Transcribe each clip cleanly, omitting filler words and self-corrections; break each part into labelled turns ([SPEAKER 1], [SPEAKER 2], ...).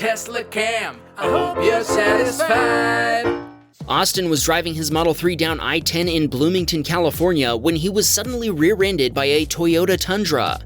[SPEAKER 1] Teslacam. I hope you're satisfied.
[SPEAKER 2] Austin was driving his Model 3 down I-10 in Bloomington, California when he was suddenly rear-ended by a Toyota Tundra.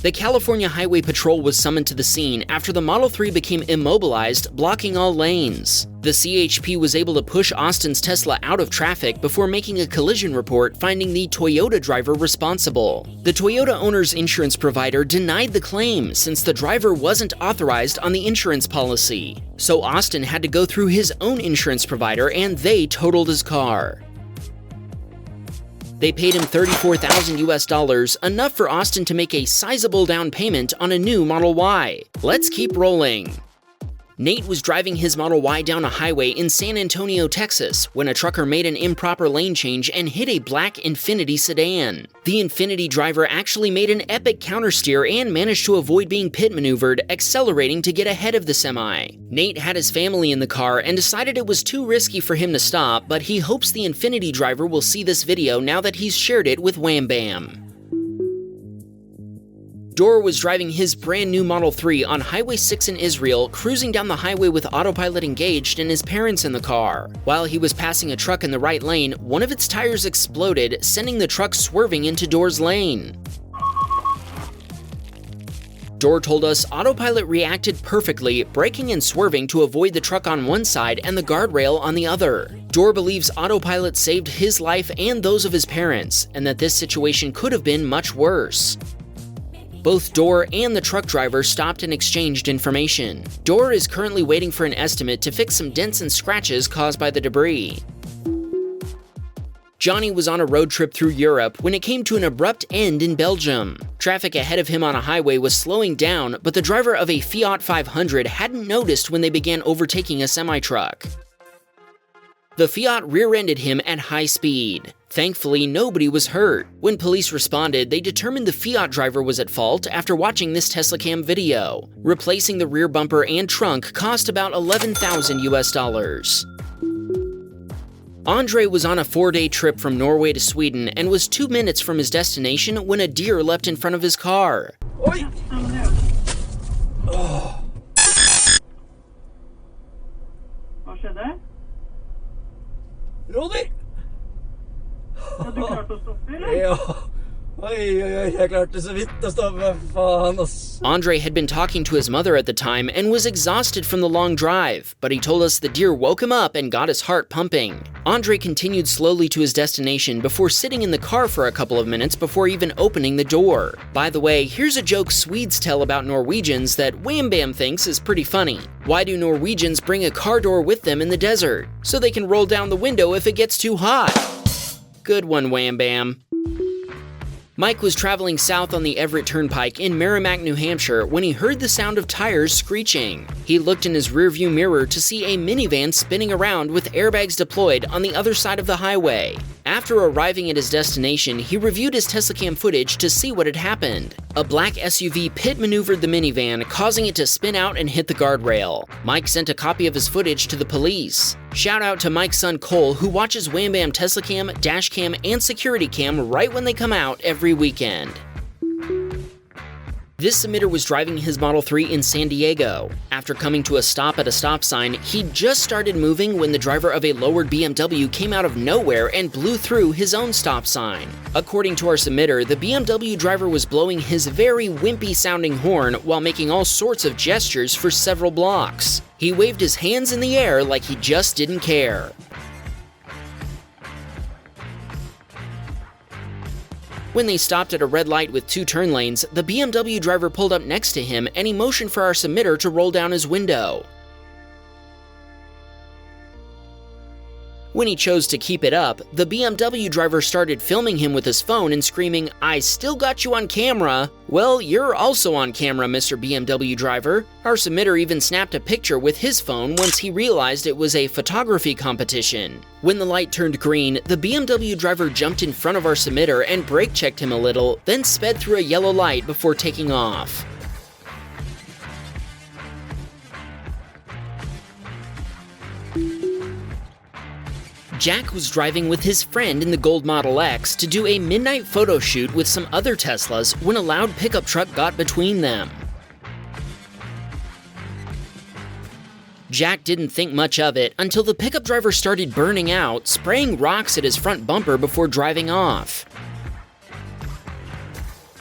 [SPEAKER 2] The California Highway Patrol was summoned to the scene after the Model 3 became immobilized, blocking all lanes. The CHP was able to push Austin's Tesla out of traffic before making a collision report, finding the Toyota driver responsible. The Toyota owner's insurance provider denied the claim since the driver wasn't authorized on the insurance policy. So Austin had to go through his own insurance provider and they totaled his car. They paid him $34,000, enough for Austin to make a sizable down payment on a new Model Y. Let's keep rolling. Nate was driving his Model Y down a highway in San Antonio, Texas, when a trucker made an improper lane change and hit a black Infiniti sedan. The Infiniti driver actually made an epic countersteer and managed to avoid being pit maneuvered, accelerating to get ahead of the semi. Nate had his family in the car and decided it was too risky for him to stop, but he hopes the Infiniti driver will see this video now that he's shared it with Wham Bam. Dor was driving his brand new Model 3 on Highway 6 in Israel, cruising down the highway with autopilot engaged and his parents in the car. While he was passing a truck in the right lane, one of its tires exploded, sending the truck swerving into Dor's lane. Dor told us autopilot reacted perfectly, braking and swerving to avoid the truck on one side and the guardrail on the other. Dor believes autopilot saved his life and those of his parents, and that this situation could have been much worse. Both Dor and the truck driver stopped and exchanged information. Dor is currently waiting for an estimate to fix some dents and scratches caused by the debris. Johnny was on a road trip through Europe when it came to an abrupt end in Belgium. Traffic ahead of him on a highway was slowing down, but the driver of a Fiat 500 hadn't noticed when they began overtaking a semi-truck. The Fiat rear-ended him at high speed. Thankfully, nobody was hurt. When police responded, they determined the Fiat driver was at fault after watching this Teslacam video. Replacing the rear bumper and trunk cost about $11,000 US. Andre was on a 4-day trip from Norway to Sweden and was 2 minutes from his destination when a deer leapt in front of his car.
[SPEAKER 3] Oj! Oh.
[SPEAKER 4] Vad skedde?
[SPEAKER 3] Ronny!
[SPEAKER 4] Ja, du klarte å stoppe, eller?
[SPEAKER 3] Ja. Oj, jag klarte så vitt att stoppa, fan ass.
[SPEAKER 2] Andre had been talking to his mother at the time and was exhausted from the long drive, but he told us the deer woke him up and got his heart pumping. Andre continued slowly to his destination before sitting in the car for a couple of minutes before even opening the door. By the way, here's a joke Swedes tell about Norwegians that Wham Bam thinks is pretty funny. Why do Norwegians bring a car door with them in the desert? So they can roll down the window if it gets too hot. Good one, Wham Bam. Mike was traveling south on the Everett Turnpike in Merrimack, New Hampshire when he heard the sound of tires screeching. He looked in his rearview mirror to see a minivan spinning around with airbags deployed on the other side of the highway. After arriving at his destination, he reviewed his Teslacam footage to see what had happened. A black SUV pit maneuvered the minivan, causing it to spin out and hit the guardrail. Mike sent a copy of his footage to the police. Shout out to Mike's son Cole, who watches Wham Bam Teslacam, Dashcam, and Security Cam right when they come out every weekend. This submitter was driving his Model 3 in San Diego. After coming to a stop at a stop sign, he just started moving when the driver of a lowered BMW came out of nowhere and blew through his own stop sign. According to our submitter, the BMW driver was blowing his very wimpy-sounding horn while making all sorts of gestures for several blocks. He waved his hands in the air like he just didn't care. When they stopped at a red light with 2 turn lanes, the BMW driver pulled up next to him and he motioned for our submitter to roll down his window. When he chose to keep it up, the BMW driver started filming him with his phone and screaming, "I still got you on camera." Well, you're also on camera, Mr. BMW driver. Our submitter even snapped a picture with his phone once he realized it was a photography competition. When the light turned green, the BMW driver jumped in front of our submitter and brake checked him a little, then sped through a yellow light before taking off. Jack was driving with his friend in the gold Model X to do a midnight photo shoot with some other Teslas when a loud pickup truck got between them. Jack didn't think much of it until the pickup driver started burning out, spraying rocks at his front bumper before driving off.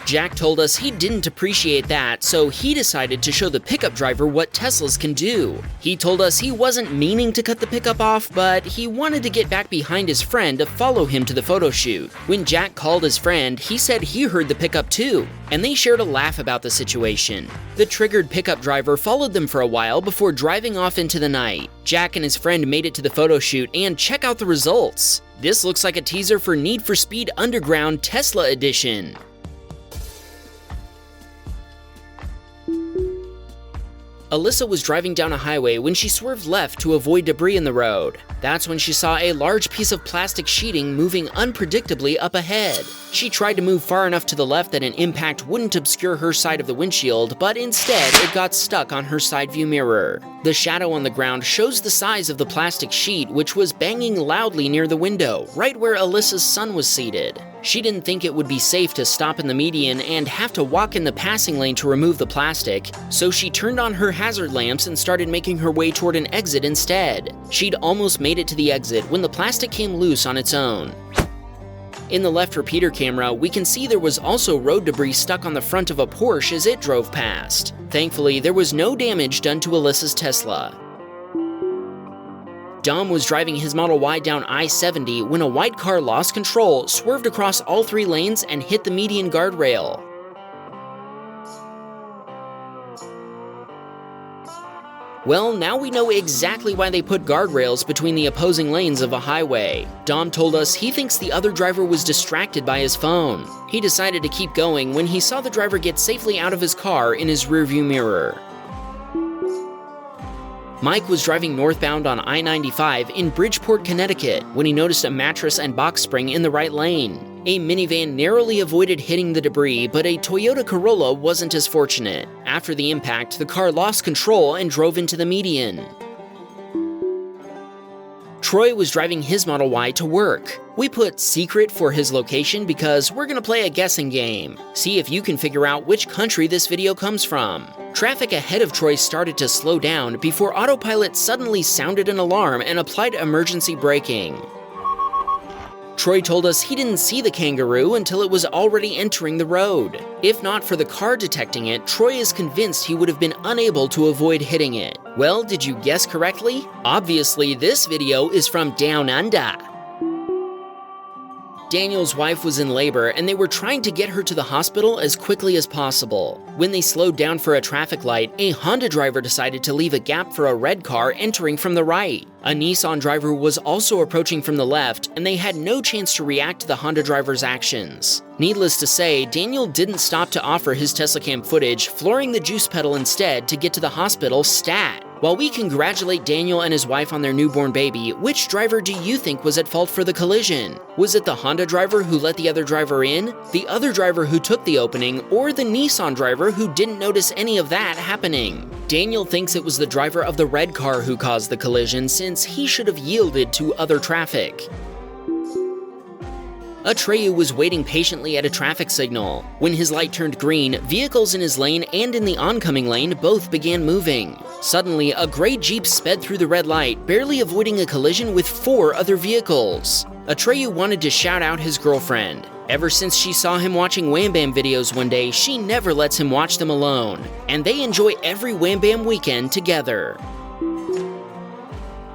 [SPEAKER 2] Jack told us he didn't appreciate that, so he decided to show the pickup driver what Teslas can do. He told us he wasn't meaning to cut the pickup off, but he wanted to get back behind his friend to follow him to the photo shoot. When Jack called his friend, he said he heard the pickup too, and they shared a laugh about the situation. The triggered pickup driver followed them for a while before driving off into the night. Jack and his friend made it to the photo shoot, and check out the results. This looks like a teaser for Need for Speed Underground Tesla Edition. Alyssa was driving down a highway when she swerved left to avoid debris in the road. That's when she saw a large piece of plastic sheeting moving unpredictably up ahead. She tried to move far enough to the left that an impact wouldn't obscure her side of the windshield, but instead it got stuck on her side view mirror. The shadow on the ground shows the size of the plastic sheet, which was banging loudly near the window, right where Alyssa's son was seated. She didn't think it would be safe to stop in the median and have to walk in the passing lane to remove the plastic, so she turned on her hazard lamps and started making her way toward an exit instead. She'd almost made it to the exit when the plastic came loose on its own. In the left repeater camera, we can see there was also road debris stuck on the front of a Porsche as it drove past. Thankfully, there was no damage done to Alyssa's Tesla. Dom was driving his Model Y down I-70 when a white car lost control, swerved across all 3 lanes, and hit the median guardrail. Well, now we know exactly why they put guardrails between the opposing lanes of a highway. Dom told us he thinks the other driver was distracted by his phone. He decided to keep going when he saw the driver get safely out of his car in his rearview mirror. Mike was driving northbound on I-95 in Bridgeport, Connecticut, when he noticed a mattress and box spring in the right lane. A minivan narrowly avoided hitting the debris, but a Toyota Corolla wasn't as fortunate. After the impact, the car lost control and drove into the median. Troy was driving his Model Y to work. We put secret for his location because we're gonna play a guessing game. See if you can figure out which country this video comes from. Traffic ahead of Troy started to slow down before autopilot suddenly sounded an alarm and applied emergency braking. Troy told us he didn't see the kangaroo until it was already entering the road. If not for the car detecting it, Troy is convinced he would have been unable to avoid hitting it. Well, did you guess correctly? Obviously, this video is from Down Under. Daniel's wife was in labor and they were trying to get her to the hospital as quickly as possible. When they slowed down for a traffic light, a Honda driver decided to leave a gap for a red car entering from the right. A Nissan driver was also approaching from the left, and they had no chance to react to the Honda driver's actions. Needless to say, Daniel didn't stop to offer his Teslacam footage, flooring the juice pedal instead to get to the hospital stat. While we congratulate Daniel and his wife on their newborn baby, which driver do you think was at fault for the collision? Was it the Honda driver who let the other driver in, the other driver who took the opening, or the Nissan driver who didn't notice any of that happening? Daniel thinks it was the driver of the red car who caused the collision since he should have yielded to other traffic. Atreyu was waiting patiently at a traffic signal. When his light turned green, vehicles in his lane and in the oncoming lane both began moving. Suddenly, a gray Jeep sped through the red light, barely avoiding a collision with 4 other vehicles. Atreyu wanted to shout out his girlfriend. Ever since she saw him watching Wham Bam videos one day, she never lets him watch them alone. And they enjoy every Wham Bam weekend together.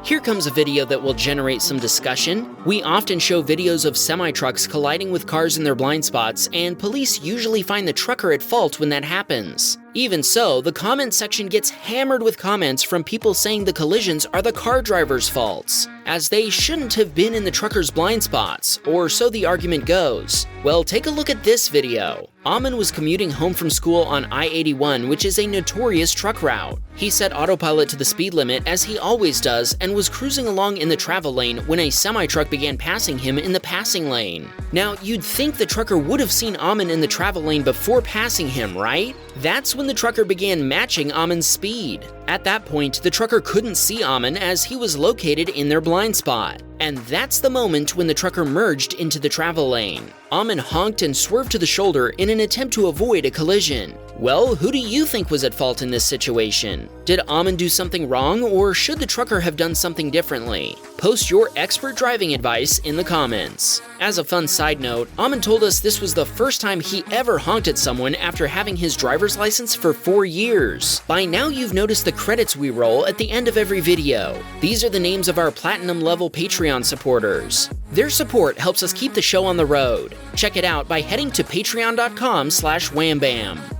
[SPEAKER 2] Here comes a video that will generate some discussion. We often show videos of semi-trucks colliding with cars in their blind spots, and police usually find the trucker at fault when that happens. Even so, the comment section gets hammered with comments from people saying the collisions are the car driver's faults, as they shouldn't have been in the trucker's blind spots, or so the argument goes. Well, take a look at this video. Amin was commuting home from school on I-81, which is a notorious truck route. He set autopilot to the speed limit as he always does and was cruising along in the travel lane when a semi-truck began passing him in the passing lane. Now, you'd think the trucker would have seen Amin in the travel lane before passing him, right? That's when the trucker began matching Amin's speed. At that point, the trucker couldn't see Amin as he was located in their blind spot. And that's the moment when the trucker merged into the travel lane. Amin honked and swerved to the shoulder in an attempt to avoid a collision. Well, who do you think was at fault in this situation? Did Amon do something wrong, or should the trucker have done something differently? Post your expert driving advice in the comments. As a fun side note, Amon told us this was the first time he ever honked at someone after having his driver's license for 4 years. By now you've noticed the credits we roll at the end of every video. These are the names of our platinum level Patreon supporters. Their support helps us keep the show on the road. Check it out by heading to patreon.com/whambam.